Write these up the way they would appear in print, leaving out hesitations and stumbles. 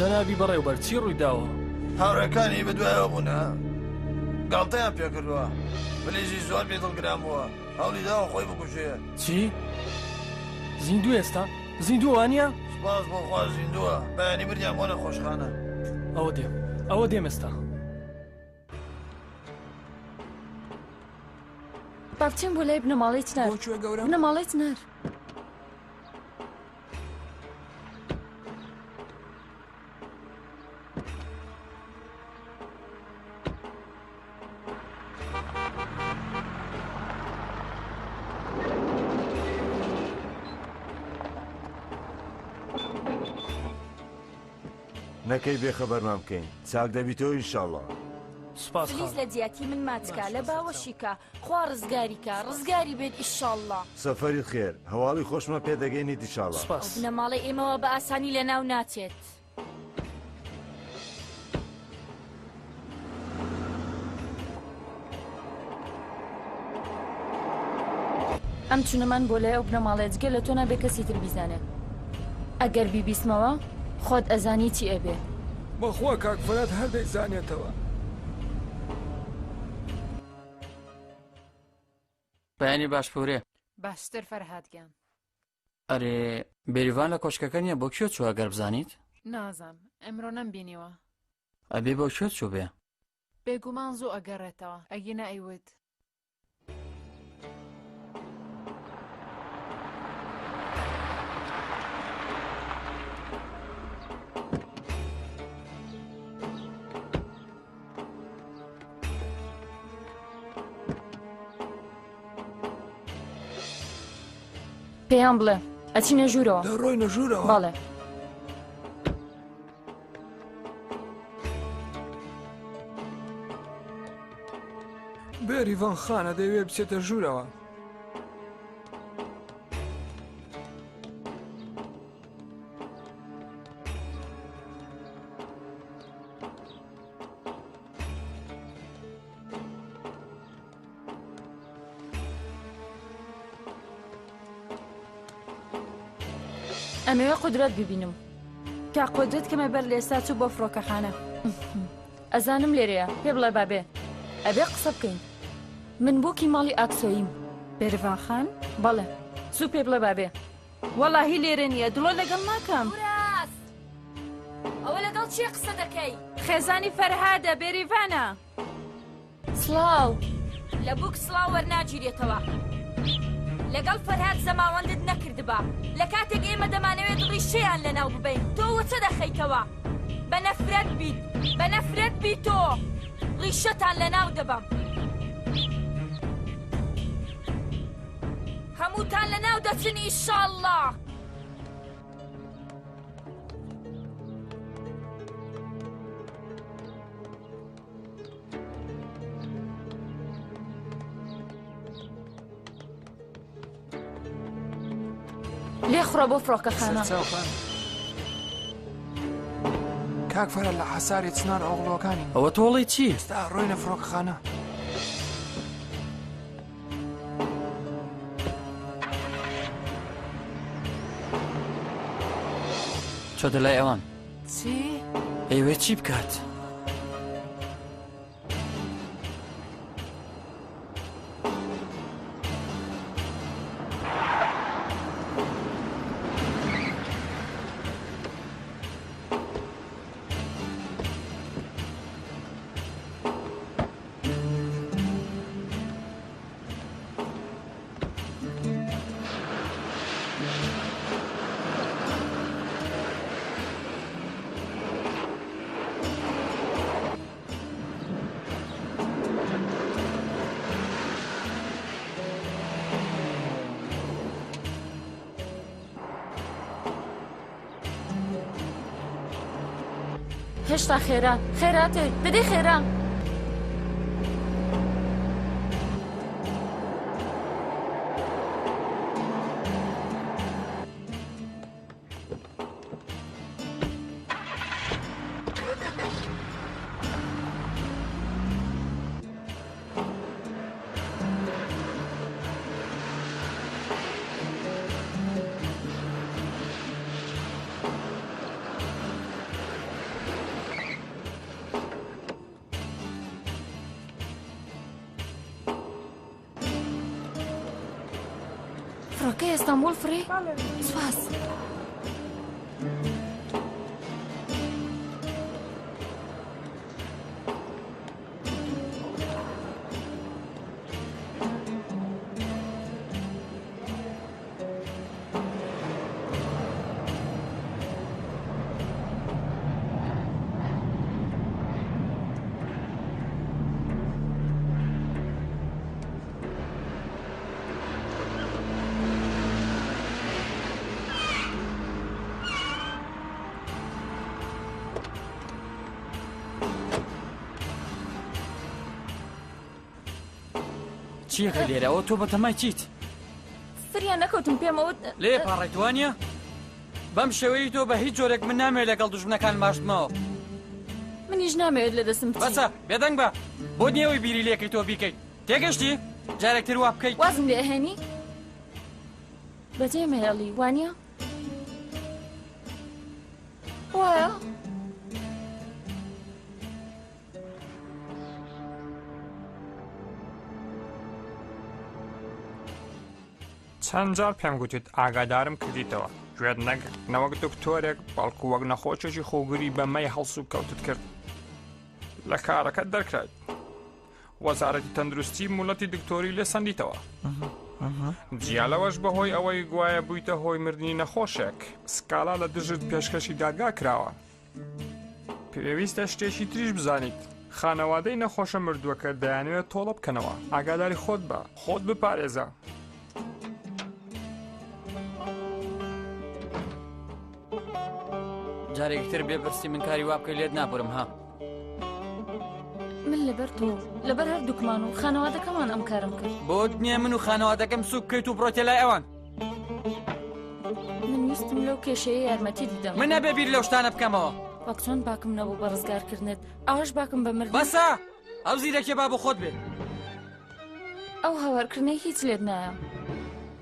جەنابی بەڕێوەبەر چی ڕوویداوە؟ هاوڕێکانی بەدوایەوە بوونە گاڵتەیان پێکردووە بلێژی زۆر بێدڵگران بووە هەوڵی داوە خۆی بکوژێ. چی؟ زیندوو ئێستا؟ زیندوو وانە؟ سپاس بۆ خوا زیندووە بەیانی بردیان بۆ نەخۆشخانە. ئەوە دێم ئێستا. با بچین بۆ لای بنەماڵی چنار. بنەماڵی چنار. نەکەی بێخەبەرمان بکەین چاک دەبیتەوە ئینشاڵڵا. پلیس لە جیاتی من ماچکە لە باوەشیکە خوا ڕزگاریکە ڕزگاری بێت ئیشاڵڵا. سەفەری خێر هەواڵی خۆشمە پێدەگەینی دیشاڵڵا. بنەماڵی ئێمەوە بە ئاسانی لە ناو ناچێت. ئەم چونەمان بۆ لای ئەو بنەماڵێت جگە لە تۆ نابێ کەسی تر بیزانێت. ئەگەر بیبیستمەوە خۆت ئەزانی چی ئەبێ. بەخوا کاکفرەت هەردەی زانێتەوە. بەیانی باشپورێ باشتر فەرهادگیان. ئەرێ بێریڤان لە کۆشکەکە نییە بۆ کێ چووە گەر بزانیت؟ نازام ئەمڕۆ نەمبینیوە. ئەبێ بۆ کێ چوو بێ؟ بێگومان زوو ئەگەڕێتەوە ئەگی نەئیوت. پێیان بڵێ ئەچینە ژوورەوە. دەڕۆینە ژوورەوە؟ بەڵێ. بێریڤان خانە دەیوێ بچێتە ژوورەوە. ئەمەوێ قودرەت ببینم. کا قودرەت کەمە بەر لێستا چوو بۆ فڕۆکەخانە. ئەزانم لێرەیە پێ بڵێ بابێ ئەبێ قسە بکەین. من بۆکی ماڵی ئاکسۆییم. بێریڤان خان؟ بەڵێ زوو پێ بڵێ بابێ. وەڵاهی لێرە نییە دڵۆ لەگەڵ ناکەم. ئەوە لەگەڵ چی قسە دەکەی؟ خێزانی فەرهادە بێریڤانە. سڵاو لە بووک سڵاو وەرناگیرێتەوە. لەگەڵ فەرهاد زەماوەندت نەکردبا لە کاتێک ئێمە دەمانەوێت دڵی شەیان لەناو ببین تۆ چە دەخەیتەوە؟ بە نەفرەت بیت بە نەفرەت بیت تۆ ڕیشەتان لەناو دەبەم. هەمووتان لەناو دەچن ئیشاڵڵا. لێ خوڕە بۆ فڕۆکەخانە. کاکفەرە لە حەساری چنار ئۆغڵۆکانی. ئەوە تۆڵی چی؟ ئێستا ڕۆینە فڕۆکەخانە. چۆتە لای ئەوان. چی؟ ئەیوێ چی بکات؟ هێشتا خێرا خێراتێ دەدەی خێرا. کەی ئەستانبول فڕێ؟ سواس. چیەکە لێرە ئەوە تۆ بەتەمای چیت؟ سریان نەکەوتم پێمەوە لێ پاڕێتوانە؟ بەم شێوەی تۆ بە هیچ جۆرێک من نامێت لەگەڵ دوژمنەکان ماشتمەوە. منیش نامەوێت لە دەستم بچی. بەسە بێدەنگ بە بۆ نیێوەی بیری لێکەی تۆ بیکەیت تێگەشتی؟ جارێکتر وا بکەیت. وازم لێ ئەهێنی؟ بەجێ مێڵی وانە؟ وایە؟ چەند جار پێم گوتیت ئاگادارم کردیتەوە گوێت نەوەک دکتۆرێک بەڵکو وەک نەخۆشێکی خۆگوری بەمەی هەڵسو کەوتت کرد لە کارەکەت دەرکرایت وەزارەتی تەندروستی موڵەتی دکتۆری لێ سەندیتەوە جیالەوەش بەهۆی ئەوەی گوایە بوویتە هۆی مردنی نەخۆشێک سکالا لە دژت پێشکەشی دادگا کراوە پێویستە شتێکی تریش بزانیت خانەوادەی نەخۆشە مردووەکە دەیانوێت تۆڵە بکەنەوە ئاگاداری خۆت بە خۆت بپارێزە جارێکتر بێبرسی من کاری وا بکەی لێت نابرم ها. من لەبەر تۆ لەبەر هەردووکمان و خانەوادەکەمان ئەم کارم کرد. بۆت نییە من و خانەوادەکەم سوک بکەیت و بڕۆتێ لای ئەوان. من ویستم لەو کێشەیە یارمەتی دیدەم. من نەبێ بیر لەو شتانە بکەمەوە. وەک چۆن باکم نەبوو بە ڕزگارکردنت ئەوەش باکم بە مردن. بەسە ئەو زیرەکێ با بۆ خۆت بێ. ئەو هاوارکردنەی هیچ لێت نایە.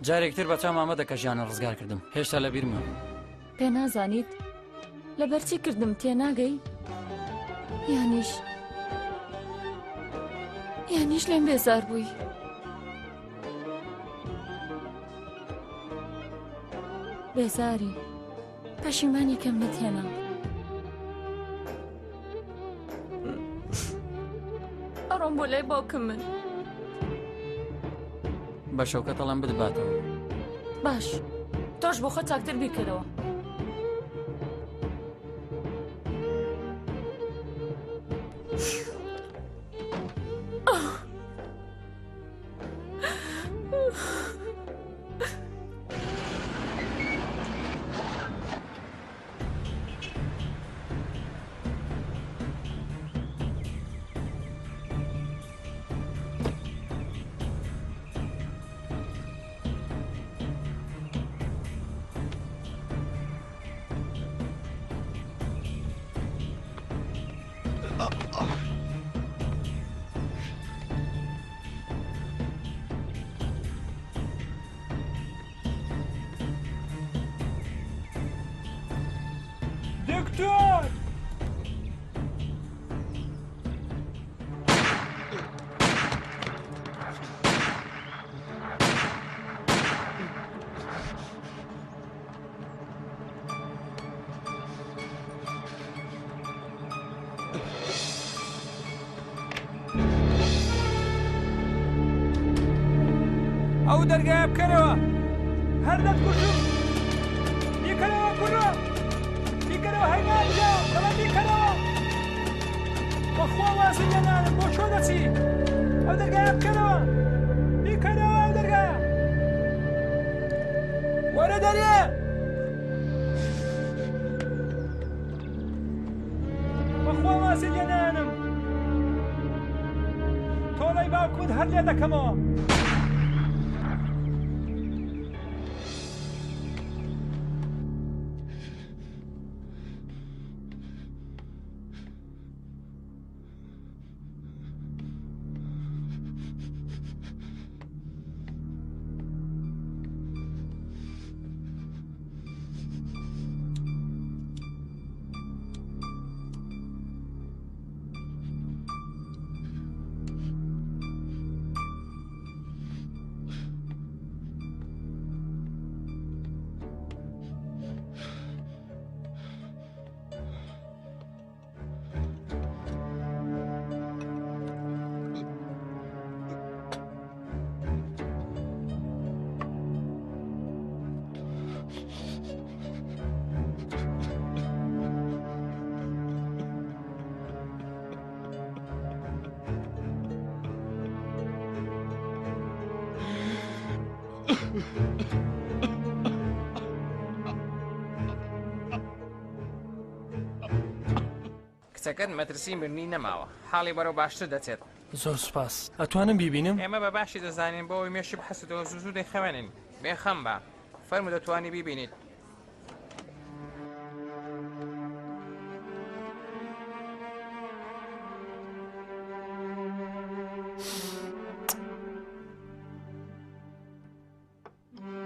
جارێکتر بە چاو مامە دەکە ژیانە ڕزگار کردم هێشتا لە بیرمە. پێ نازانیت لەبەرچی کردم تێناگەی یانیش لێم بێزار بووی. بێزاری پەشیمانی کەم نەتێنا. ئەڕۆم بۆ لای باوکم من. بە شەوکە تەڵام بدباتەوە. باش تۆش بۆ خۆ چاکتر بیکەرەوە. دکتۆر! ئەو دەرگایە بکەرەوە هەر دەتکوژم بیکەرەوە کوڕە بیکەرەوە هەینانجا بەڵام بیکەرەوە بەخوا وازی لێنانم بۆ چۆ دەچی ئەو دەرگایە بکەرەوە بیکەرەوە ئەو دەرگایە وەرە دەرێ بەخوا وازی لێنانم تۆڵەی باوکوت هەر لێ دەکەمەوە کچەکەت مەترسی مرنی نەماوە حاڵی بەرەو باشتر دەچێت زۆر سوپاس ئەتوانم بیبینم ئێمە بە باشی دەزانین بۆەوەی مێشی بحەستەوە زوو دەیخەوێنین بێخەم بە فەرمو دەتوانی بیبینیت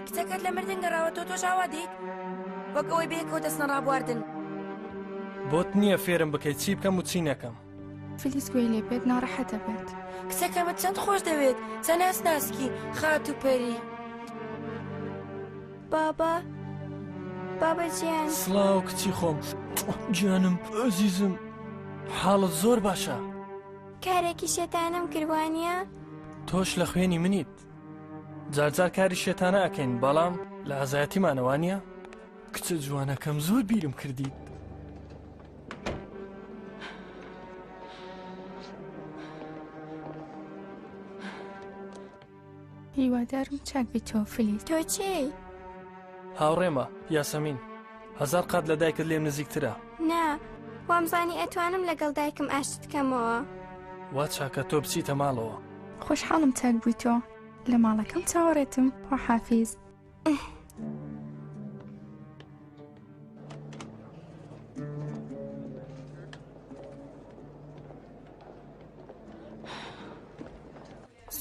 کچەکەت لە مردن گەڕاوە تۆ تۆش ئاوا دیت وەک ئەوەی بەیەکەوە دەستنە ڕابواردن بۆت نییە فێرم بکەیت چی بکەم و چی نەکەم فلیس گوێ لێ بێت ناڕەحەتە بێت کچەکەمت چەند خۆش دەوێت چەناس ناسکی خات و پەری بابا گیان سڵاو کچی خۆم گیانم ئەزیزم حاڵت زۆر باشە کارێکی شێتانم کردوانە تۆش لە خوێنی منیت جارجار کاری شێتانە ئەکەین بەڵام لە ئازایەتیمانەوانە کچە جوانەکەم زۆر بیرم کردیت هیوادارم چاک بیتەوە فلیس تۆ چی؟ هاوڕێمە یاسەمین هەزار قات لە دایکت لێم نزیکترە نا وامزانی ئەتوانم لەگەڵ دایکم ئاشت بکەمەوە وا چاکە تۆ بچیتە ماڵەوە خۆشحاڵم چاک بوویتەوە لە ماڵەکەم چاوەڕێتم خواحافیز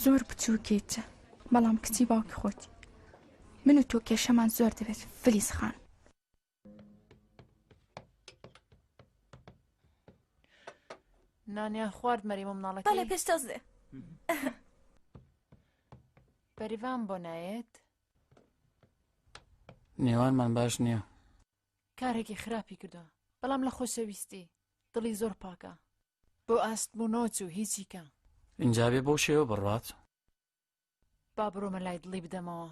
زۆر بچووکیت بەڵام کچی باوکی خۆتی من و تۆ کێشەمان زۆر دەبێت فلیس خان نانیان خوارد مەریمە بەڵێ مناڵەکەی پێشتەزێ بەریڤان بۆ نایێت نێوانمان باش نییە کارێکی خراپی کردووە بەڵام لە خۆشەویستی دڵی زۆر پاکە بۆ ئاستبوونەوە چوو هیچی کە اینجا بێ بۆ شێوە بڕات با بڕۆمە لای دڵی بدەمەوە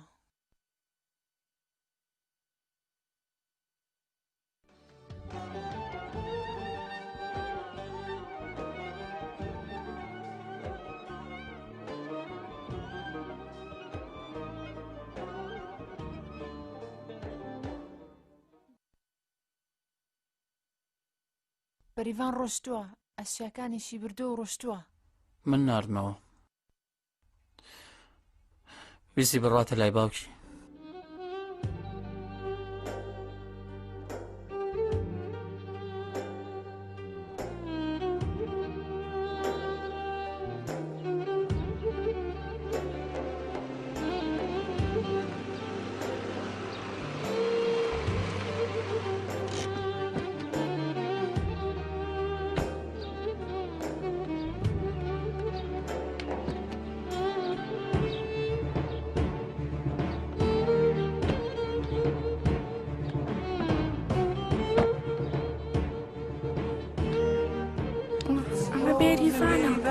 بەریڤان ڕۆشتووە ئەشیاکانیشی بردو و ڕۆشتووە من ناردمەوە ویستی بڕاتە لای باوکی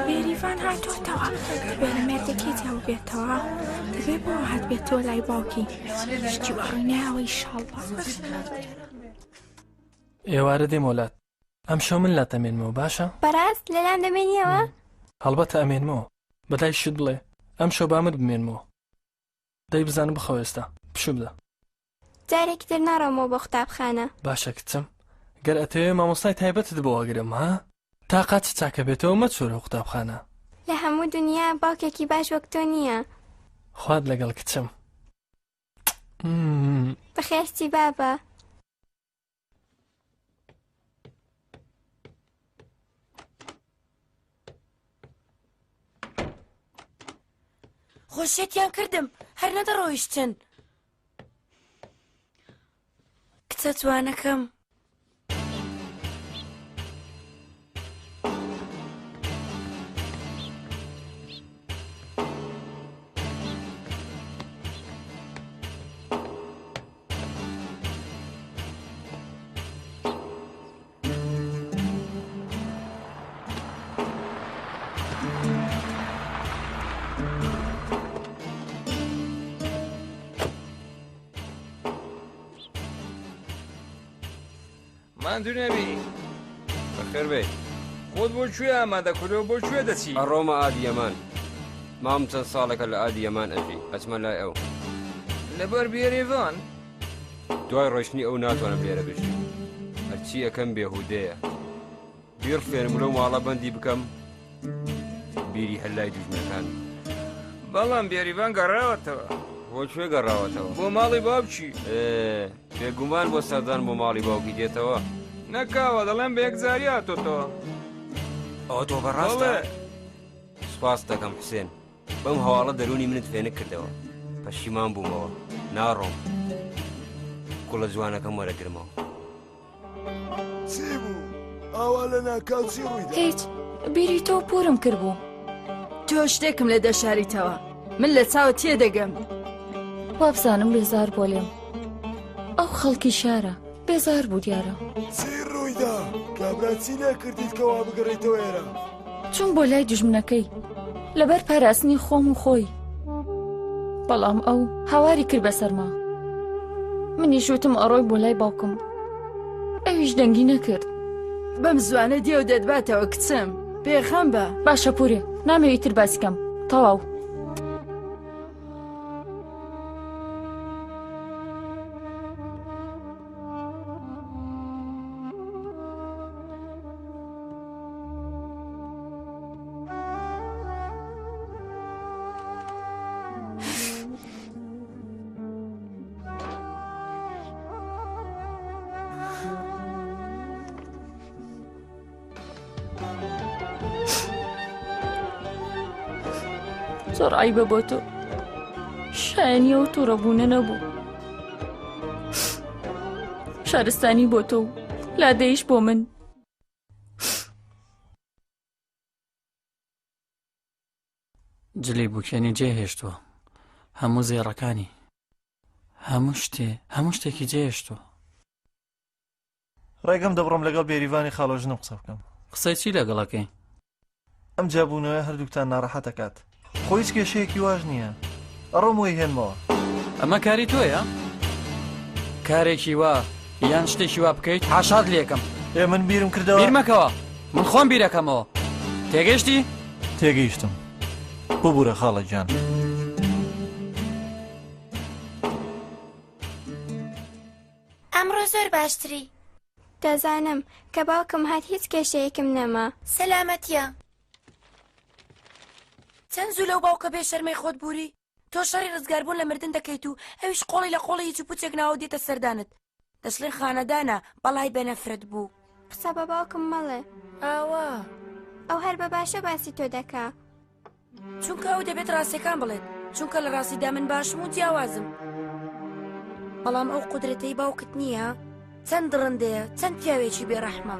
بێریڤان هاتوۆتەوە دەبێت لە مێردەکەی جاو بێتەوە دەبێت بۆ هات بێتەوە لای باوکی شتی وەڕووناوە ئیشاڵڵا ئێوارە دێم وڵات ئەم شەو من لا تەمێنمەوە باشە بەڕاست لەلام دەمێنیەوە هەڵبەتە ئەمێنمەوە بەدای شت بڵێ ئەم شەو بامت بمێنمەوە دەی بزانم بخەوە ئێستا پشو بدە جارێکی تر ناڕۆمەوە بۆ قوتابخانە باشە کچم گەر ئەتەوێ مامۆستای تایبەتت بۆ وەگرم ها تاقات چاکە بێتەوە مەچۆرە قوتابخانە لە هەموو دنیا باوکێکی باش وەک تۆ نییە خوات لەگەڵ کچم بەخێرچی بابە خۆشیەتیان کردم هەر نەدەڕۆیشتن کچە جوانەکەم ماندوو نەبی بەخێر بێ خۆت بۆ کوێ ئامادەکردەوە بۆ کوێ دەچی ئەڕۆمە ئادی یەمان مام چەند ساڵێکە لە ئادی یەمان ئەژی ئەچمە لای ئەو لەبەر بێرێڤان دوای ڕۆشنی ئەو ناتوانم لێرە بژیم هەرچی ئەەکەم بێهودەیە بیر فێنم لەو ماڵە بەندی بکەم بیری هەلای دوژمنەکان بەڵام بێریڤان گەڕاوەتەوە بۆ کوێ گەڕاوەتەوە بۆ ماڵی بابچی بێگومان بۆ سەردان بۆ ماڵی باوکی دێتەوە نەکاوە دەڵێن بە یەکجاری هاتۆتەوە ئەوە تۆ بەڕاستە سوپاس دەکەم حسێن بەم هەواڵە دەرونی منت فێنک کردەوە پەشیمان بوومەوە ناڕۆم کوڵە جوانەکەم وەرەگرمەوە چی بوو؟ ئاوا لە ناکاوچی ڕوویدا هیچ بیری تۆ پورم کردبوو تۆ شتێکم لە دەشاریتەوە من لە چاوە تێدەگەم وابزانم بێزار بۆ لێم ئەو خەڵکی شارە بێزار بوو دیارە چی ڕوویدا؟ کابرا چی نەکردیت کەوا بگەڕێیتەوە ئێرە؟ چون بۆ لای دژمنەکەی لەبەر پاراستنی خۆم و خۆی بەڵام ئەو هاواری کرد بەسەرما منیش وتم ئەڕۆی بۆ لای باوکم ئەویش دەنگی نەکرد بەم زوانە دێو دەدباتەوە کچم پێخەم بە باشە پورێ نامەوێت تر باسیکەم تەواو زۆر عیبە بۆ تۆ شایەنیە و تووڕەبوونە نەبوو شارستانی بۆ تۆ و لادەیش بۆ من جلی بووکێنی جێهێشتووە هەموو زێڕەکانی هەموو شتێکی جێهێشتووە ڕێگەم دەبڕم لەگەڵ بێریڤانی خاڵۆژنم قسە بکەم قسەی چی لەگەڵەکەی ئەم جابوونەوەی هەردووکتان ناڕەحەت دەکات خۆی هیچ کێشەیەکی واژ نییە ئەڕۆم وی هێنمەوە ئەمە کاری تۆیە؟ کارێکی وا یان شتێکی وا بکەیت حاشاد لێکم من بیرم کردەوە بیر مەکەوە من خۆم بیرەکەمەوە تێگەیشتی؟ تێگەیشتم ببوورە خاڵە گیان ئەمڕۆ زۆر باشتری دەزانم کە باوکم هات هیچ کێشەیەکم نەما سەلامەتیە چەند زوو لەو باوکە بێ شەرمەی خۆت بووری تۆ شەڕی ڕزگاربوون لە مردن دەکەیت و ئەویش قۆڵی لە قۆڵی هیچ پوچێک ناوە دێتە سەردانت دەشڵێن خانەدانە بەڵای بەنەفرەت بوو قسە بە باوکم مەڵێ ئاوا ئەو هەر بە باشە باسی تۆ دەکا چونکە ئەو دەبێت ڕاستیەکان بڵێت چونکە لە ڕاستیدا من باشم و جیاوازم بەڵام ئەو قودرەتەی باوکت نییە چەند ڕندەیە چەند پیاوێکی بێڕەحمە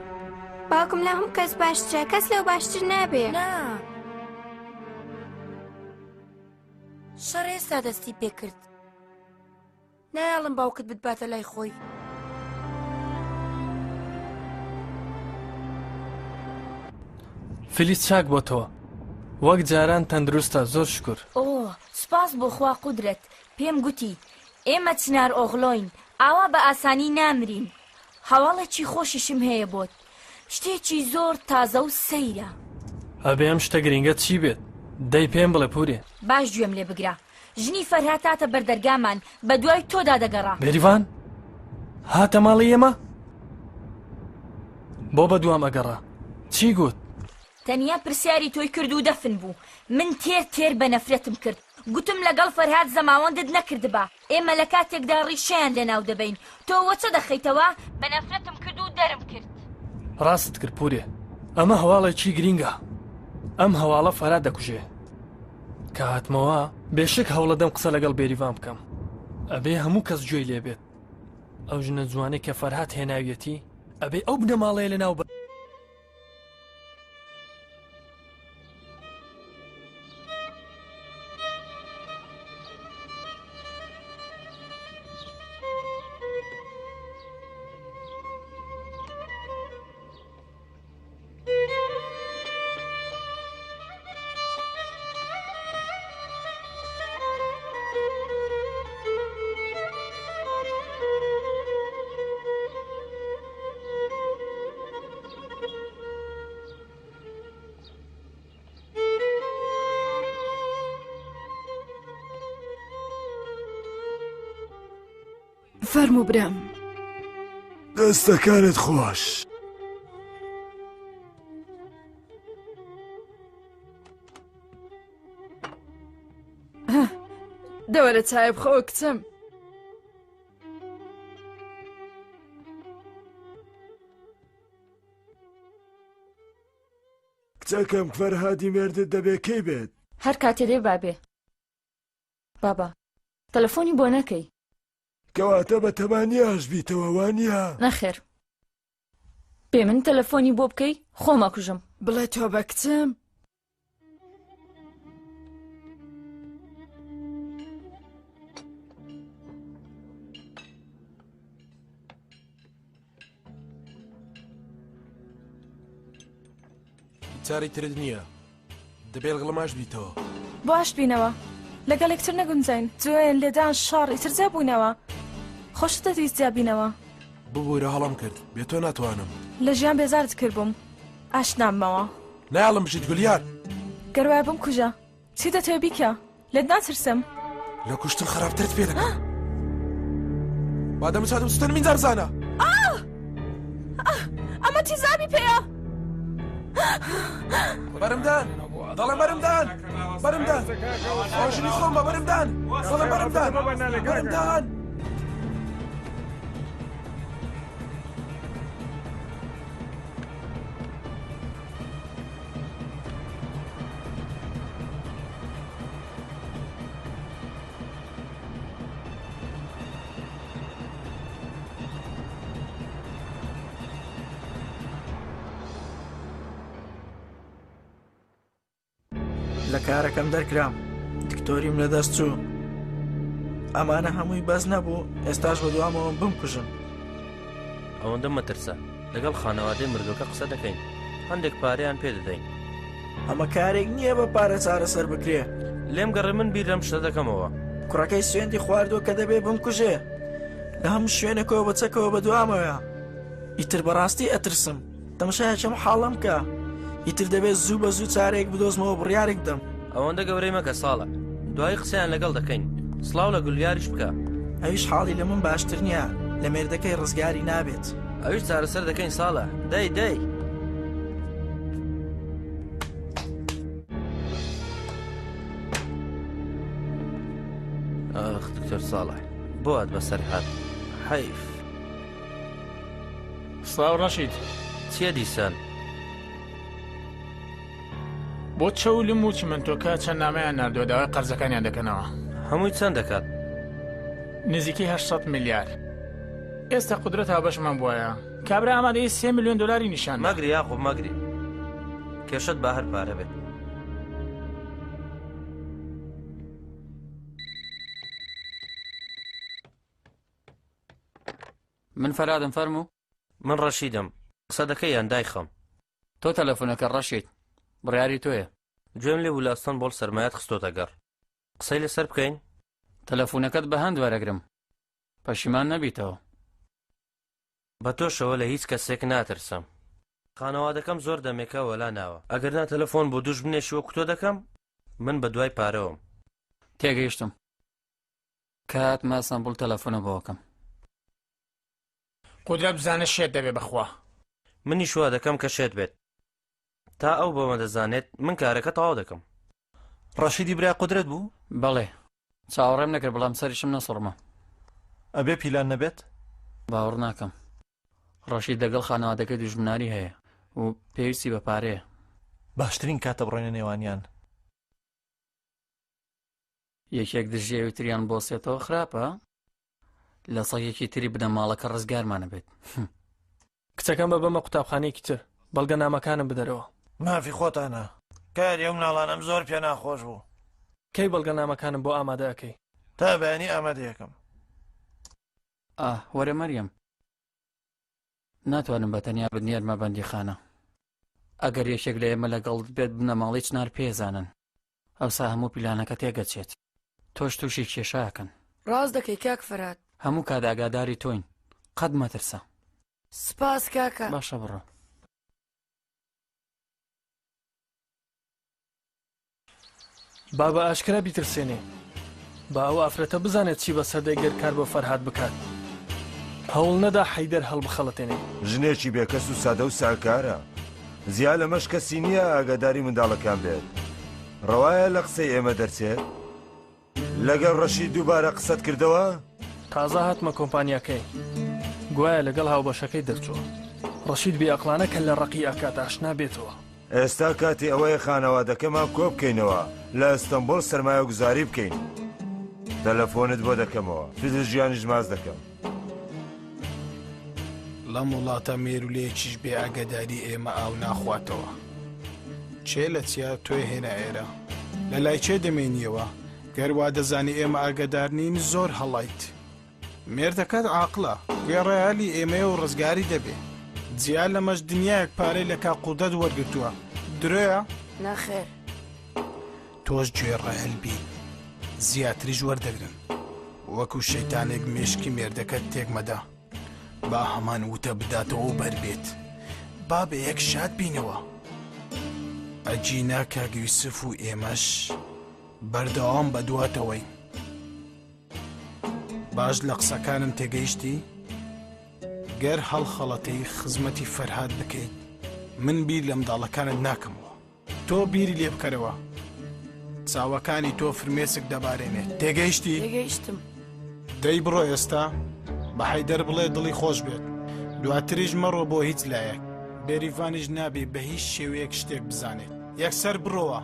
باوکم لە هەموو کەس باشترە کەس لەو باشتر نابێ نا شەڕ ئێستا دەستی پێکرد نایاڵم باوکت بتباتە لای خۆی فلیس چاک بۆ تۆ وەک جاران تەندروستە زۆر شکر ئۆ سپاس بۆ خوا قودرەت پێم گوتی ئێمە چنار ئۆغڵۆین ئاوا بە ئاسانی نامرین هەواڵێکی خۆشیشم هەیە بۆت شتێکی زۆر تازە و سەیرە ئەبێ ئەم شتە گرنگە چی بێت دەی پێم بڵێ پورێ باش گوێم لێ بگرە ژنی فەرهاد هاتە بەردەرگامان بە دوای تۆدا دەگەڕا بێریڤان هاتە ماڵی ئێمە بۆ بە دوام ئەگەڕا چی گوت تەنیا پرسیاری تۆی کرد و دەفن بوو من تێر بە نەفرەتم کرد گوتم لەگەڵ فەرهاد زەماوەندت نەکردبا ئێمە لە کاتێکدا ڕیشیان لەناو دەبین تۆ وە چە دەخەیتەوە بە نەفرەتم کرد و دەرم کرد ڕاست کرد پورێ ئەمە هەواڵێکی گرینگە ئەم هەواڵە فەرهاد دەکوژێ کە هاتمەوە بێشک هەوڵە دەم قسە لەگەڵ بێریڤان بکەم ئەبێ هەموو کەس گوێی لێبێت ئەو ژنە جوانەی کە فەرهاد هێناویەتی ئەبێ ئەو بنەماڵەیە لەناو بە فەرموو برام. دەستەکانت خۆش. دەوەرە چای بخەوە کچەم. کچەکەم فەرهادی مێردت دەبێ کەی بێت؟ هەر کاتێ دێ بابێ. بابا تەلەفۆنی بۆ نەکەی. کەواتە بە تەمانیاش بیتەوە وانە؟ نەخێر. پێ من تەلەفۆنی بۆ بکەی خۆم ئەکوژم. بڵێ تۆ بە کچەم. چاری ترت نییە دەبێت گڵماش بیتەوە. باش بینەوە لەگەڵ یەکتر نەگونجین جوێن لێدان شەڕ ئیترجە بووینەوە خۆشتە دیستیا بینەوە. ببوویرە هەڵام کرد بێ تۆ ناتوانم. لە ژیان بێزارت کردبووم ئاشناممەوە. نایڵم بژیت گولیار. گەروای بم کوژە چی دەتوێ بیکە لێت ناترسم. لە کوشتن خراپترت پێ دەکەم. بادەم چاتم سوتەن من زارزانە. ئەمە تیزابی پێیە. بەرمدان دەڵێ بەرمدان بەرمدان خۆشنی خۆم بە بەرمدان دەڵێ بەرمدان بەرمدان. لە کارەکەم دەرکرام دکتۆریم لەدەست چوو. ئەمانە هەمووی بەس نەبوو ئێستاش بە دوامەوە بمکوژن. ئەوەندە مەترسە لەگەڵ خانەوادەی مردوەکە قسە دەکەین هەندێک پارەیان پێ دەدەین. ئەمە کارێک نییە بە پارە چارەسەر بکرێ. لێم گەڕێ من بیر لەم شتە دەکەمەوە. کوڕەکەی سوێندی خواردووە کە دەبێ بمکوژێ لە هەموو شوێنێکەوە بەچەکەوە بە دوامەوە. ئیتر بەڕاستی ئەترسم تەماشایەکەم حاڵم کە ئیتر دەبێت زوو بە زوو چارێک بدۆزمەوە بڕیارێک دەم. ئەوەندە گەورەی مەکە ساڵە دوای قسەیان لەگەڵ دەکەین. سڵاو لە گولیاریش بکە. ئەویش حاڵی لە من باشتر نییە لە مێردەکەی ڕزگاری نابێت. ئەویش چارەسەر دەکەین ساڵە دەی ئەخ دکتۆر ساڵح بۆ هات بەسەر هات حەیف. سڵاو ڕەشید چییە دیسان؟ بۆ چەولم و چمنتۆکە چەند نامەیان نردووە داوای قەرزەکانیان دەکەنەوە. هەمووی چەند دەکات؟ نزیکی 800 میلیار. ئێستا قودرەت هاوبەشمان بووایە کابرا ئامادەی 3 میلیۆن دلاری نیشان مەگری یاخۆ مەگری کێشت با هەر پارە بێت. من فەرادم فەرموو. من ڕەشیدم قسە دەکەی یان دایخەم. تۆ تەلەفۆنەکە ڕەشید بڕیاری تۆیە. گوێم لێ ولاستان بۆڵ سەرمایەت خستۆتە گەڕ قسەی لەسەر بکەین. تەلەفۆنەکەت بە هەند وەرەگرم پەشیمان نەبیتەوە. بە تۆشەوە لە هیچ کەسێک ناترسم. خانەوادەکەم زۆر دەمێکە وەلا ناوە ئەگەر نا تەلەفۆن بۆ دووش بنێشیوە کوتۆ دەکەم من بە دوای پارەوەم. تێگەیشتم کات ماسان بوڵ تەلەفۆنە بۆکەم. قودرەت بزانە شێت دەبێ بەخوا. منی شووا دەکەم کە شێت بێت تا ئەو بەمە دەزانێت من کارەکە تەواو دەکەم. ڕەشیدی برای قودرەت بوو؟ بەڵێ چاوەڕێم نەکرد بەڵام سەریشم نەسڵمە. ئەبێ پیلان نەبێت؟ باوەڕ ناکەم. ڕەشید دەگەڵ خانەوادەکەی دوژمناری هەیە و پێویستی بە پارەیە. باشترین کاتە بڕۆینە نێوانیان. یەکێک دژیەوی تریان بۆ سێتەوە خراپە لە سەگێکی تری بدە ماڵەکە ڕزگارمانە بێت. کچەکەم بە بەمە قوتابخانەیەکی تر بەڵگە نامەکانم بدەرەوە. مافی خۆتانە کاری ئەو مناڵانەم زۆر پێ ناخۆش بوو. کەی بەڵگە نامەکانم بۆ ئامادە ئەەکەی؟ تا بەیانی ئامادەیەکەم. وەرە مەریەم ناتوانم بە تەنیا بنیارمە بەندیخانە. ئەگەر یەکێک لە ئێمە لەگەڵ بێت بنە ماڵی چنار پێزانن ئەوسا هەموو پیلانەکە تێگەچێت. تۆش تووشی کێشاکەن. ڕاست دەکەی کاک فەرات. هەموو کاداگاداری تۆین قەت مەترسە. سپاس کاکە. باشە بڕۆ. بابە ئاشکرا بیترسێنێ با ئەو ئافرەتە بزانێت چی بەسەر دەیگەر کار بۆ فەرهاد بکات هەوڵ نەدا حەیدەر هەڵبخەڵەتێنێ. ژنێکی بێکەس و سادە و ساکارە. زیاد لەمەش کەسی نییە ئاگاداری منداڵەکان بێت. ڕەوایە لە قسەی ئێمە دەرچێت؟ لەگەڵ ڕەشید دووبارە قسەت کردەوە؟ تازە هاتمە کۆمپانیاکەی. گوایە لەگەڵ هاوبەشەکەی دەرچووە. ڕەشید بێئەقڵانە کە لە ڕەقی ئاکات ئاشنا بێتەوە. ئێستا کاتی ئەوەیە خانەوادەکەمان کۆ بکەینەوە لە ئەستەمبۆڵ سەرمایە گوزاری بکەین. تەلەفۆنت بۆ دەکەمەوە، فیزر ژیانیش ماز دەکەم. لەم وڵاتە مێرولەیەکیش بێ ئاگاداری ئێمە ئاو ناخواتەوە. چێ لە چیا تۆی هێنا ئێرە؟ لە لای چێ دەمێنیەوە؟ گەروا دەزانی ئێمە ئاگادار نین زۆر هەڵایت. مێردەکەت عاقڵە، گێڕایالی ئێمە و ڕزگاری دەبێ. جیال لەمەش دنیایەک پارەی لە کاقودەت وەرگرتووە. درۆیە؟ نەخێر. تۆش گوێڕایەل بی. زیاتریش وەردەگرن. وەکو شەیتانێک مێشکی مێردەکەت تێکمەدا. با هەمان وتە بداتەوە و بەربێت. با بە یەک شاد بینەوە. ئەجینا کاک یوسف و ئێمەش بەردەوام بەدواتەوەی. باش لە قسەکانم تێگەیشتی؟ گەر هەڵخەڵەتەی خزمەتی فەرهاد بکەیت من بیر لە منداڵەکانت ناکەمەوە. تۆ بیری لێ بکەرەوە. چاوەکانی تۆ فرمێسک دەبارێنێت. تێگەیشتی؟ تێگەیشتم. دەی بڕۆ ئێستا بە حەیدەر بڵێ دڵی خۆش بێت. دواتریش مەڕۆ بۆ هیچ لایەک. بێریڤانیش نابێ بە هیچ شێوەیەک شتێک بزانێت. یەکسەر بڕۆوە.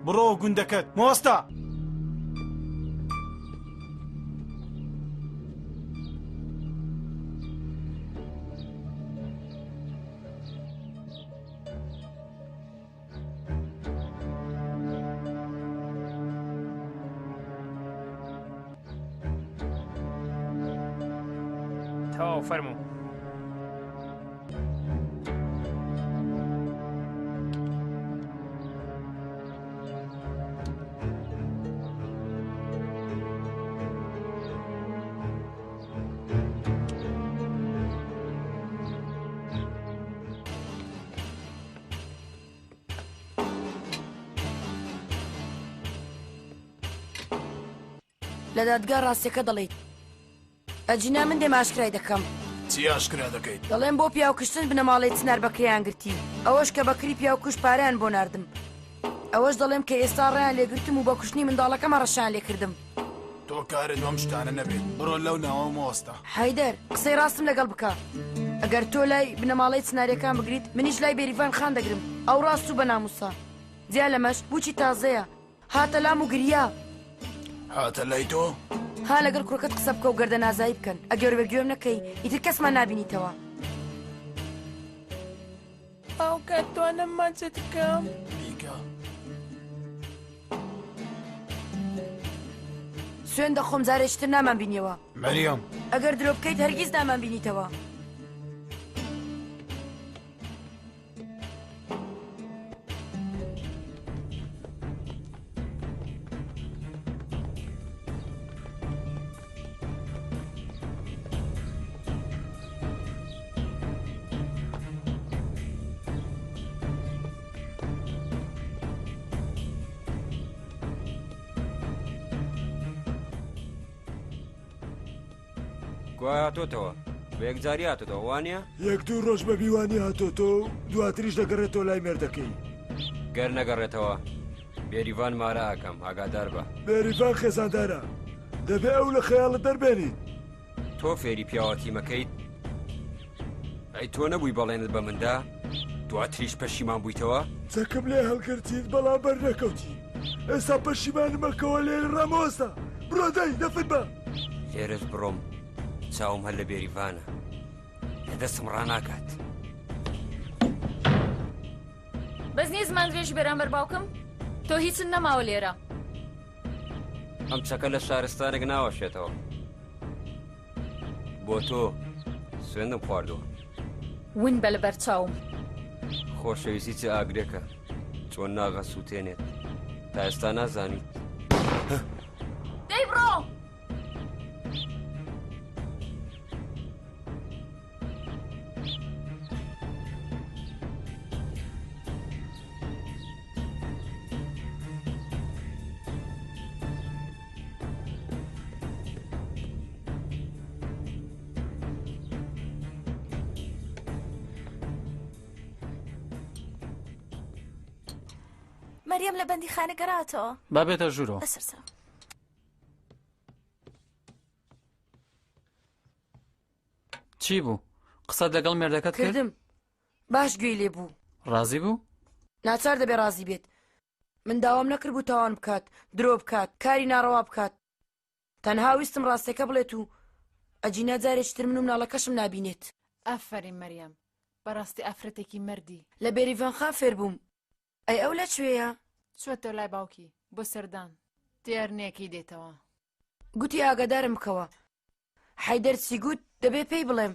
بڕۆ گوندەکەت مۆستا. تەواو فەرموو. لە دادگا ڕاستیەکە دەڵێیت. ئەجینا من دێمە ئاشکرای دەکەم. چی ئاشکرا دەکەیت؟ دەڵێن بۆ پیاوکشتن بنەماڵی چنار بەکریان گرتی. ئەوەش کە بەکری پیاوکوش پاریان بۆ ناردم. ئەوەش دەڵێم کە ئێستا ڕیان لێگرتم و بە کوشتنی منداڵەکەمە ڕەشان لێ کردم. تۆ کارت وەم شتانە نەبێت. بڕۆ لەو ناوە مۆستا. حەیدەر قسەی ڕاستم لەگەڵ بکە. ئەگەر تۆ لای بنەماڵی چناریەکان بگریت منیش لای بێریڤان خان دەگرم. ئەو ڕاست و بە ناموسا. جیا لەمەش بوچی تازەیە. هاتە لام و گریا. هاتە لای تۆ؟ ها لەگەڵ کوڕەکەت قسە بکە و گەردە نازایی بکەن. ئەگەر بەگوێم نەکەی ئیتر کەسمان نابینیتەوە. ئەو کاتوانم ماچێت بکەم. سوێن دەخۆم جارێکتر نامان بینیەوە. مەریەم ئەگەر درۆ بکەیت هەرگیز نامان بینیتەوە. گوای هاتۆتەوە بە یەکجاری هاتۆتەوە وانە؟ یەک دوو ڕۆژ بە بیوانی هاتۆتۆ و دواتریش دەگەڕێتەوە لای مێردەکەی. گەر نەگەڕێتەوە بێریڤان مارە ئاکەم ئاگادار بە. بێریڤان خێزاندارە دەبێ ئەو لە خەیاڵت دەربێنیت. تۆ فێری پیاوەتی مەکەیت؟ ئەی تۆ نەبووی بەڵێنت بە مندا دواتریش پەشیمان بوویتەوە؟ چەکەم لێ هەڵگرتیت بەڵام بەرنەکەوتی. ئێستا پەشیمانمەکەوە لێ ڕامۆستا. بڕۆ دەی دەفت بە. لێرەش بڕۆم چاوم هەر لە بێریڤانە لەدەستم ڕناکات. بەزنی زمان درێژی بەرامبەر باوکم تۆ هیچن نەماوە لێرە. ئەم چەکە لە شارستانێک ناوەشێتەوە. بۆ تۆ سوێندم خواردووە. ون بە لەبەر چاوم. خۆشەویستی چ ئاگرێکە چۆن ناغە سووتێنێت تا ئێستا نازانیت. دەی بڕۆ! مەریەم لە بەندی خانە گەڕاتەوە با بێتە ژوورەوە بەسەرسە چی بوو؟ قسەت لەگەڵ مێردەکەت کردم باش گوێی لێ بوو ڕازی بوو؟ ناچار دەبێ ڕازی بێت من داوام نەکرد بوو تاوان بکات درۆ بکات کاری ناڕەوا بکات تەنها ویستم ڕاستەکە بڵێت و ئەجینە جارێکتر من و مناڵەکەشم نابینێت ئافرین مەریەم بەڕاستی ئافرەتێکی مردی لە بێریڤانخا فێر بووم ئەی ئەو لەکوێیە؟ چوەتە لای باوکی بۆ سەردان دیارنێکی دێتەوە گوتی ئاگادارم بکەوە حەیدەر چی گوت دەبێ پێی بڵێم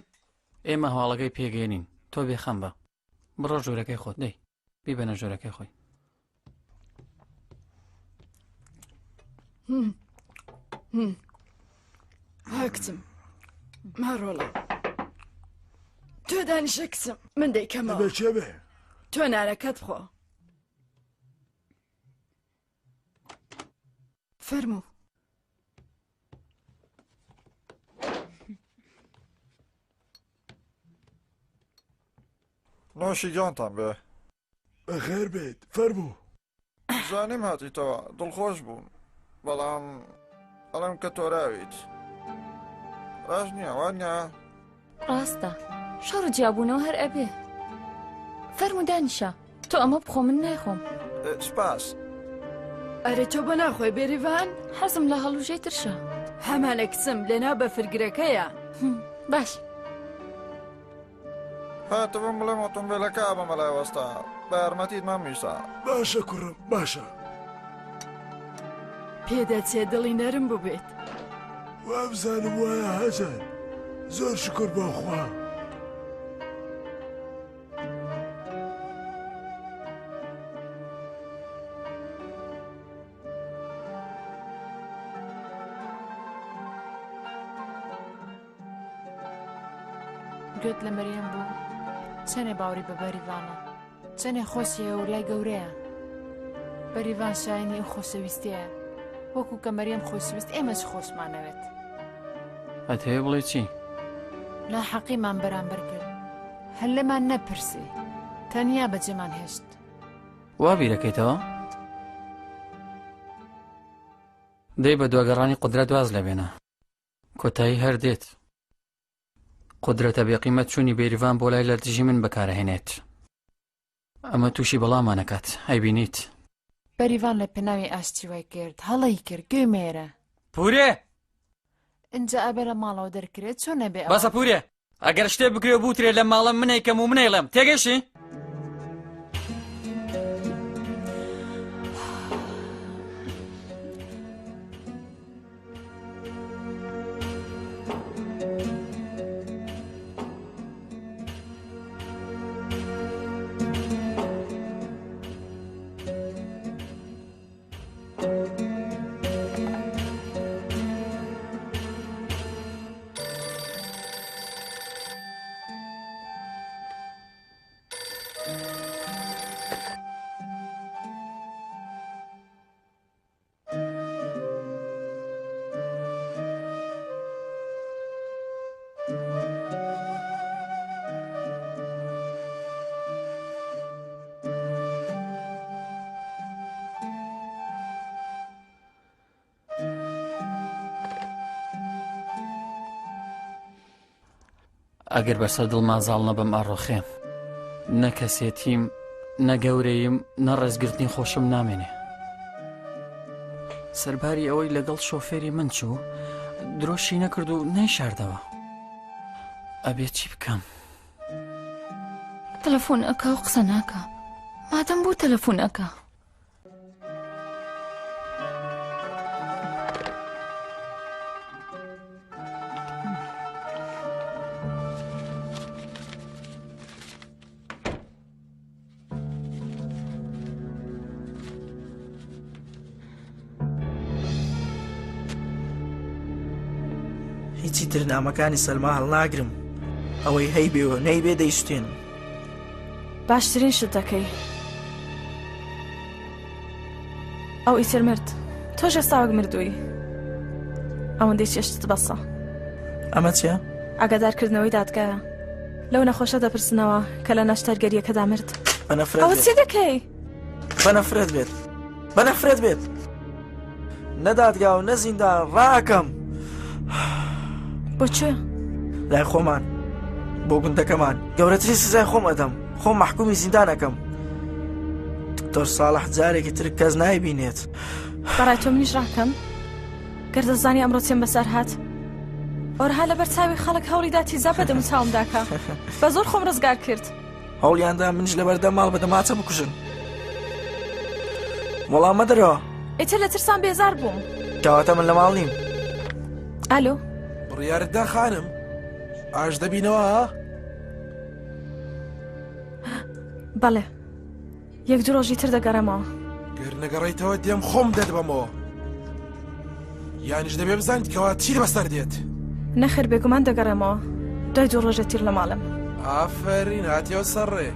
ئێمە هەواڵەکەی پێگەێنین تۆ بێخەم بە بڕۆ ژوورەکەی خۆت دەی بیبەنە ژوورەکەی خۆی ها کچم ماڕۆڵە تۆ دانیشە کچم من دەیکەمەوە تۆ نارەکەت بخۆ فەرموو نۆشی جوانتان بێ بەخێر بێت فەرموو زانیم هاتیتەوە دڵخۆش بووم بەڵام ئەڵم کە تۆراویت ڕاش نییە وانە ڕاستە شەڕ جیابوونەوە هەر ئەبێ فەرموو دانیشە تۆ ئەمە بخۆ من نایخۆم سپاس ئەرێ تۆ بە ناخۆی بێریڤان حەزم لە هەڵوژەی ترشە هەمانە کچم لێناو بە فرگرەکەیە باش هاتەوەم بڵێم ئۆتۆمبیلەکە بەمە لای وەستا بە یارمەتیت مامویسا باشە کوڕم باشە پێدەچێ دڵی نەرم ببێت وابزانم وایە هەزار زۆر شکر بۆخوا گوێت لە مەریەم بوو چەنێ باوری بە بەریڤانە چەنێ خۆشیە و لای گەورەیە بەریڤان شایانی ئەو خۆشەویستیە وەکو کە مەریەم خۆشویست ئێمەش خۆشمانەوێت ئەت هەیە بڵێ چی؟ لا حەقیمان بەرامبەر کرد هەر لەمان نەپرسی تەنیا بەجێمان هێشت وا بیرەکەیتەوە؟ دەی بە دوگەڕانی قودرەت واز لەبێنە کۆتایی هەر دێت قودرەتە بێقیمەت چوونی بێریڤان بۆ لای لەرزیی من بەکارەهێنێت ئەمە تووشی بەڵامانەکات ئەیبینیت بەریڤان لە پێناوی ئاشتی وای کرد هەڵی کرد گوێمێرە پورێ اینجا ئەبێ لە ماڵەوە دەرکرێت چۆن نەبێ بەسە پورێ ئەگەر شتێ بکرێ بوترێ لە ماڵم منێکەم و منێڵم تێگەشی؟ ئەگەر بەسەر دڵما زاڵ نەبم ئاڕۆخێم نە کەسێتیم نە گەورەیم نە ڕێزگرتنی خۆشم نامێنێ سەرباری ئەوەی لەگەڵ شۆفێری من چوو درۆشی نەکرد و نەیشاردەوە ئەبێ چی بکەم تەلەفۆن ئەکا و قسە ناکە مادەم بۆ تەلەفۆن ئەکا هیچی تر نامەکانی سەلما هەڵناگرم ئەوەی هەی بێەوە نەی بێ دەیشتێنم باشترین شت دەکەی ئەو ئیتر مرد تۆش ئێستاوەک مردووی ئەوەندەی چێشتت بەسە ئەمە چیە؟ ئاگادارکردنەوەی دادگایە لەو نەخۆشە دەپرسنەوە کە لە نەشتەرگەریەکەدا مرد بە نەفرەت ئەوە چی دەکەی؟ بە نەفرەت بێت بەنەفرێت بێت نەدادگا و نەزیندان ڕاکەم بۆچێ؟ لای خۆمان بۆ گوندەکەمان گەورەتری سزای خۆم ئەدەم خۆم محکومی زیندانەکەم دکتۆر ساڵح جارێکی تر کەس نایبینێت بەڕای تۆ منیش ڕاکەم گەر دەزانی ئەمڕۆ چێم بەسەر هات ئەوەها لەبەر چاوی خەڵک هەوڵیدا تیزا بەدەم و چاوم داکا بە زۆر خۆم ڕزگار کرد هەوڵیاندا منیش لەبەردە ماڵ بە دەماچە بکوژن وەڵام مەدەرەوە ئیتر لە ترسان بێزار بووم کەواتە من لە ماڵ نیم ئالۆ بڕیارتدا خانم ئاش دەبینەوە بەڵێ یەک دوو ڕۆژی تر دەگەڕێمەوە گەر نەگەڕێیتەوە دێم خۆم دەدبەمەوە یانیش دەبێ بزانیت کەوا چی بەسەر دێت نەخێر بێگومان دەگەڕێمەوە دوای دوو ڕۆژە تیر لە ماڵم ئافرین هاتیەوە سەرڕێ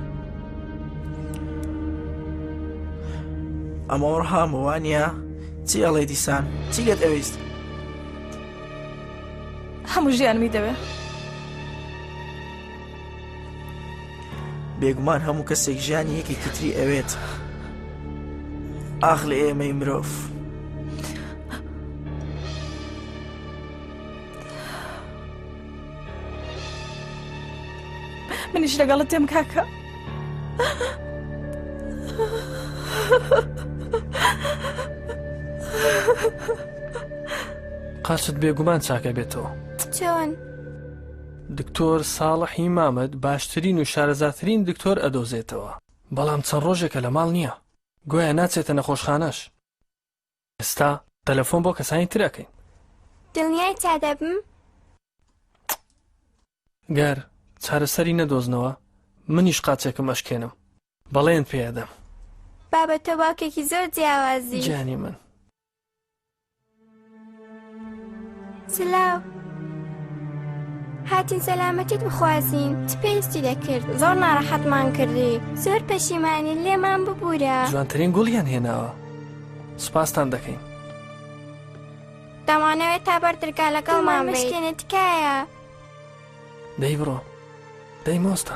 ئەمە وەڕهام وانە چی ئەڵێ دیسان چی لێت ئەویست هەموو ژیانمی دەوێ بێگومان هەموو کەسێک ژیانی یەکێکی تری ئەوێت ئاخ لە ئێمەی مرۆڤ منیش لەگەڵت تێم کاکە قاچت بێگومان چاکە بێتەوە چۆن؟ دکتۆر ساڵحی مامەد باشترین و شارەزاترین دکتۆر ئەدۆزێتەوە بەڵام چەند ڕۆژێکە لە ماڵ نییە گویا ناچێتە نەخۆشخانەش ئێستا تەلەفۆن بۆ کەسانی ترەکەین دڵنیای چا دەبم؟ گەر چارەسەری نەدۆزنەوە منیش قاچێکم ئەشکێنم بەڵێن پێدەم بابەتە باوکێکی زۆر جیاوازی جانی من سلااو هاتین سەلامەتیت بخوازین چ پێویستی دەکرد زۆر ناڕەحەتمان کردی زۆر پەشیمانی لێمان ببوورە جوانترین گوڵیان هێناوە سوپاسان دەکەین دەمانەوێت تا بەردرگا لەگەڵمان بشکێنێت تکایە دەی بڕۆ دەی مۆستا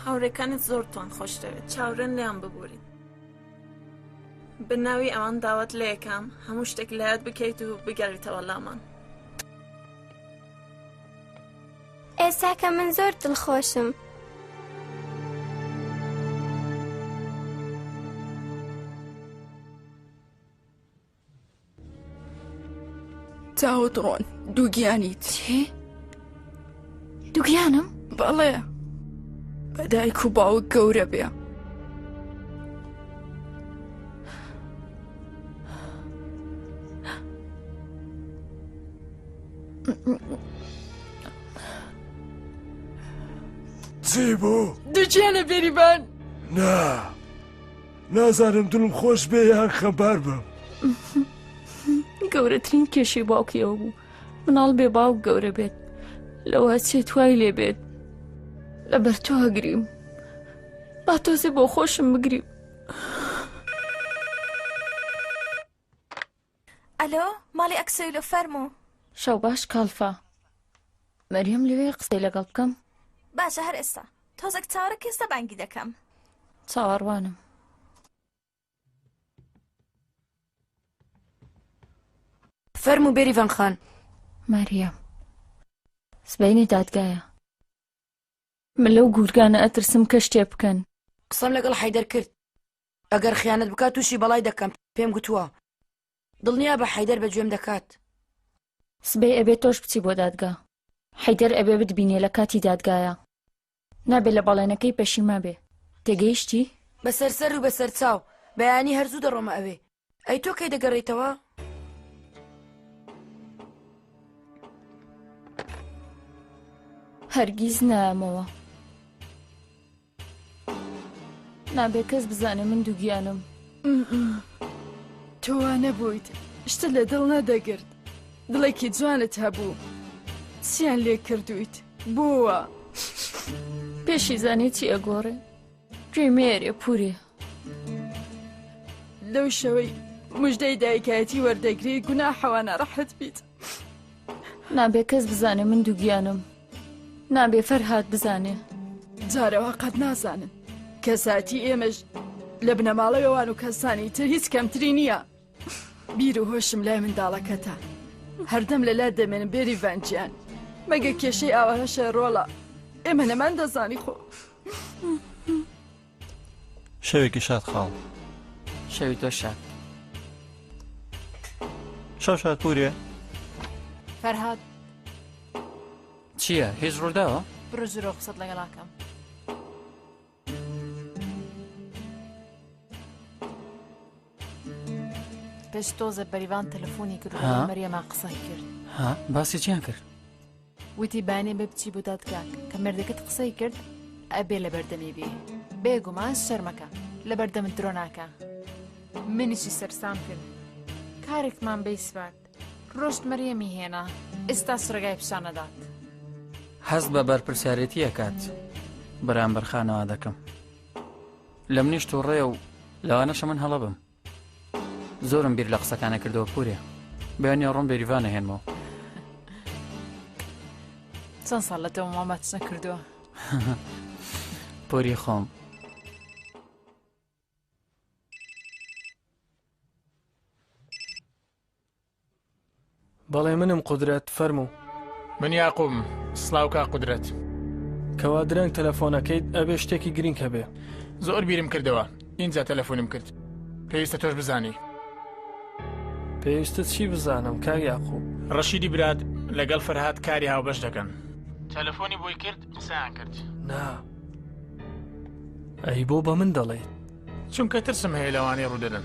هاوڕێکانت زۆرتوان خۆش دەوێت چاورن لیان ببوورین بناوی ئەوان داوت لە یەکەم هەموو شتێک لایەت بکەیت و بگەڕیتەوە لامان ئێستا کە من زۆر دڵخۆشم چاوت ڕۆن دووگیانیت چی؟ دووگیانم؟ بەڵێ بەدایک و باوک گەورە بێ چی بوو؟ دووچیانە بێریبان نا نازانم دڵم خۆش بێ یان خەمبار بم گەورەترین کێشەی باوکیەوە بوو مناڵ بێ باوک گەورە بێت لەوە چێ توای لێ بێت لەبەر تۆ هەگریم با تۆزێ بۆ خۆشم بگریم ئەلۆ ماڵی ئەکسەیلۆ فەرموو شەو باش کاڵفا مەریەم لەوێ قسەی لەگەڵ بکەم باشە هەر ئێستا تۆزێک چاوەڕێک ئێستا بانگی دەکەم چاوەڕوانم فەرموو بێریڤان خان مەریەم سبەینی دادگایە من لەو گورگانە ئەترسم کە شتێ بکەن قسەم لەگەڵ حەیدەر کرد ئەگەر خیانەت بکات تووشی بەڵای دەکەم پێم گوتووە دڵنیا بە حەیدەر بەگوێم دەکات سبەی ئەبێ تۆش بچی بۆ دادگا حەیدەر ئەبێ بتبینێ لە کاتی دادگایە نابێت لە بەڵێنەکەی پەشیما بێ تێگەیشتی؟ بەسەر سەر و بەسەر چاو بەیانی هەرزوو دەڕۆمە ئەوێ ئەی تۆ کەی دەگەڕێیتەوە؟ هەرگیز نامەوە نابێ کەس بزانێ من دووگیانم. تۆوا نەبوویت شتە لە دڵ نەدەگرت دڵێکی جوانت هەبوو چیان لێ کردویت بۆوە پێشی زانێت چی ئەگۆڕێ گوێی مێرێ پورێ لەو شەوەی مژدەی دایکایەتی وەردەگری گوناحەوانە ڕەحەت بیت. نابێ کەس بزانێ من دووگیانم نابێ فەرهاد بزانێ. جارەوە قەت نازانن کەساتی ئێمەش لە بنەماڵەوەوان و کەسانی تر هیچ کەمتری نییە. بیر و هۆشم لای منداڵەکەتە هەردەم لەلا دەمێنم بێریڤانجیان مەگە کێشەی ئاوەهەشە ڕۆڵە ئێمە نەمان دەزانی خۆ. شەوێکی شاد خاڵ شەوی تۆ شاد شەو شاد پورێ. فەرهاد چییە هیچ ڕووداوە؟ بڕۆ ژوورۆ قسەت لەگەڵاکەم. پێش تۆزە بەریڤان تەلەفۆنی کرد و مەریەما قسەی کرد. باسی چیان کرد؟ وتی بانێ بە بچی بۆ دادگاک کە مردەکەت قسەی کرد ئەبێ لە بەردەمی بێ بێگومان شەرمەکە لە بەردەمت درۆ ناکە. منیشی سەرسام کرد کارێکمان بەی سوارد ڕۆشت مەریەمی هێنا ئێستا سڕگای پیشانەدات. هەست بە بەرپرسیارەتی ئەکات بەرامبەر خانەوا دەکەم لە منیش تووڕێ و لەوانەشە من هەڵە بم. زۆرم بیر لە قسەکانە کردەوە پورێ بەیانی ڕۆم بێریڤانە هێنمەوە. چەند ساڵ لە تەوە مامەت نەکردووە پۆری خۆم. بەڵێ منم قودرەت فەرموو. من یاقوبم سڵاوکە قودرەت. کەوا درەنگ تەلەفۆنەکەیت ئەبێ شتێکی گرنگ هەبێ. زۆر بیرم کردەوە اینجا تەلەفۆنم کرد پێویستە تۆش بزانی. پێویستە چی بزانم کاک یاقوب؟ ڕەشیدی برات لەگەڵ فەرهاد کاری هاوبەش دەکەن. تەلەفۆنی بۆی کرد قسەیان کرد. نا ئەی بۆ بە من دەڵێیت؟ چونکە ترسم هەیە لەوانەی ڕوودەدەن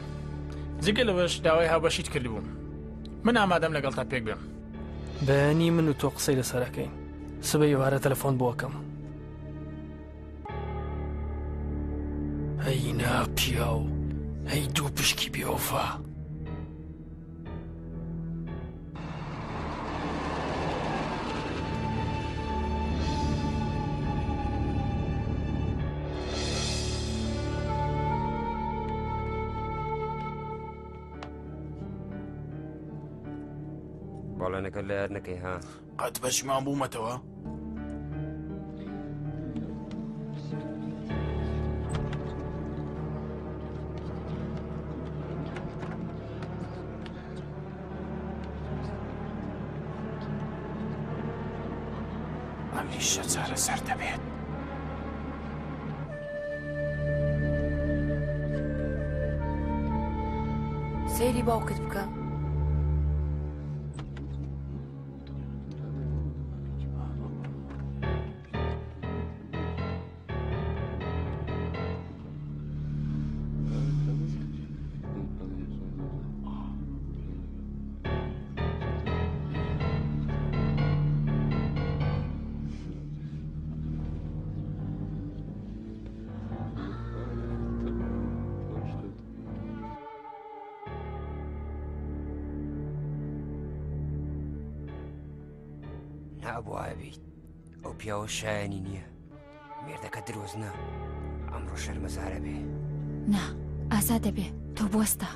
جگە لەوەش داوای هاوبەشیت کردبووم. من ئامادەم لەگەڵ تا پێک بێم. بەیانی من و تۆ قسەی لەسەرەکەین سبەی وارە تەلەفۆن بۆکەم. ئەی ناپیا و ئەی دوو پشکی بێوەفا. باڵێنەکە لە یار نەکەی ها قەت بەشمان بوومەتەوە. ئەمیشە چارەسەر دەبێت. سەیری باوکت بکە. نابووایە بیت ئەو پیاوە شایانی نییە مێردەکە درۆزنە ئەمڕۆ شەرمەزارە بێ. نا ئازادە بێ تۆ بوەستە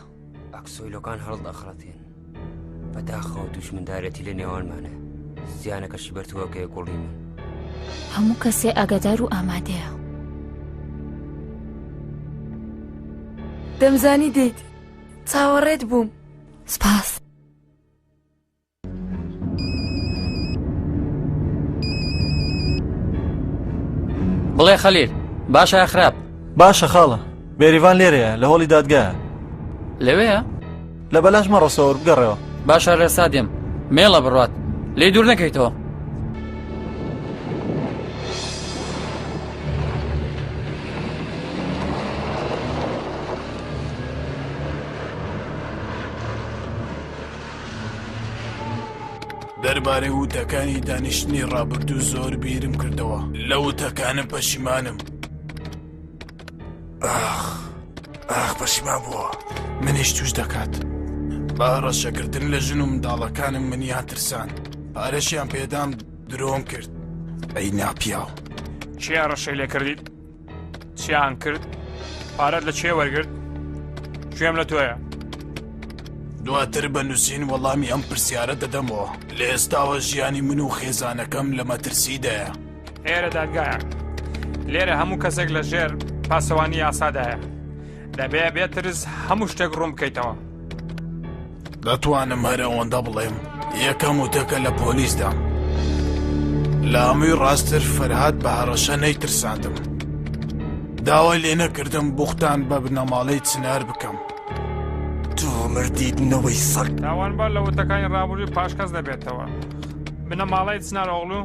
ئەکسۆیلۆکان هەڵدەخڕەتێن بەداخەوە دوژمندارەتی لە نێوانمانە زیانەکەشی بەرتووەکەی گوڵی من. هەموو کەسێ ئاگادار و ئامادەیە. دەمزانی دێیت چاوەڕێت بووم. سپاس. بڵێ خەلیل باشە خراپ؟ باشە خاڵە بێریڤان لێرەیە لە هۆڵی دادگایە. لەوەیە؟ لە بەلاش مەڕۆسەوە بگەڕێەوە. باشە ڕێسا دێم مێڵە بڕات لێ دوور نەکەیتەوە. دەربارەی وتەکانی دانیشتنی ڕابردوو زۆر بیرم کردەوە لە وتەکانم پەشیمانم. ئاخ پەشیمان بووە منیش توش دەکات با ڕەشەکردن لە ژن و منداڵەکانم منیان ترسان پارەشیان پێدام درۆم کرد ئەی ناپیاو چیا ڕەشەی لێ کردیت چیان کرد پارەت لە چێ وەرگرت گوێم لە تۆیە دواتر بە نووسین وەڵامی ئەم پرسیارە دەدەمەوە لە ئێستاوە ژیانی من و خێزانەکەم لە مەترسیدایە ئێرە دادگایە لێرە هەموو کەسێک لە ژێر پاسەوانی یاسادایە دەبێ بێترس هەموو شتێک ڕوون بکەیتەوە دەتوانم هەر ئەوەندە بڵێم یەکەم وتەکە لە پۆلیسدا لە هەمووی ڕاستتر فەرهاد بە هەڕەشە نەیترساندم داوای لێ نەکردم بوختان بە بنەماڵەی چنار بکەم تۆ مردیدنەوەی سەگ تاوانبار لە وتەکانی ڕابردووی پاشکەس دەبێتەوە بنەماڵەی چنار ئۆغڵو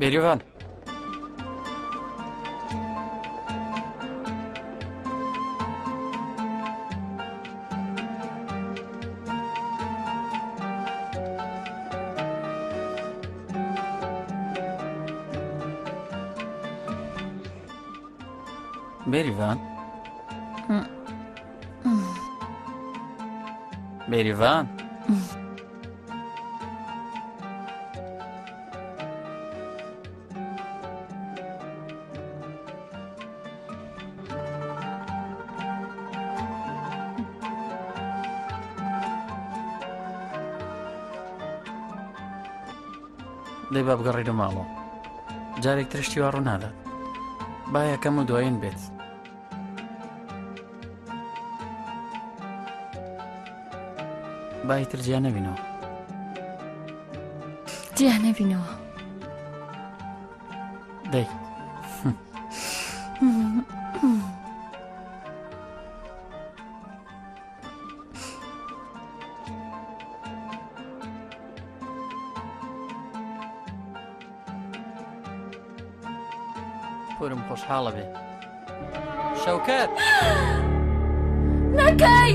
بێریڤان بێریڤان بێریڤان دەی با بگەڕێتە ماڵەوە جارێک ترشتی وا ڕوو نادات با یەکەم و دوایین بێت با ئیتر جیا نەبینەوە جیا نەبینەوە دەی پۆرم خۆشحاڵە بێ شەوکەت نەکەی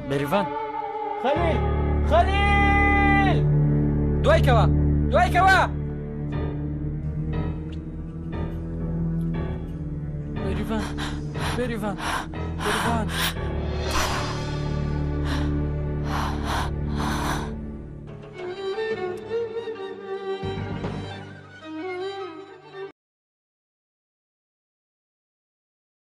بێریڤان خەلیل خەلیل دوایکەوە دوایکەوە بێریڤان بێریڤان بێریڤان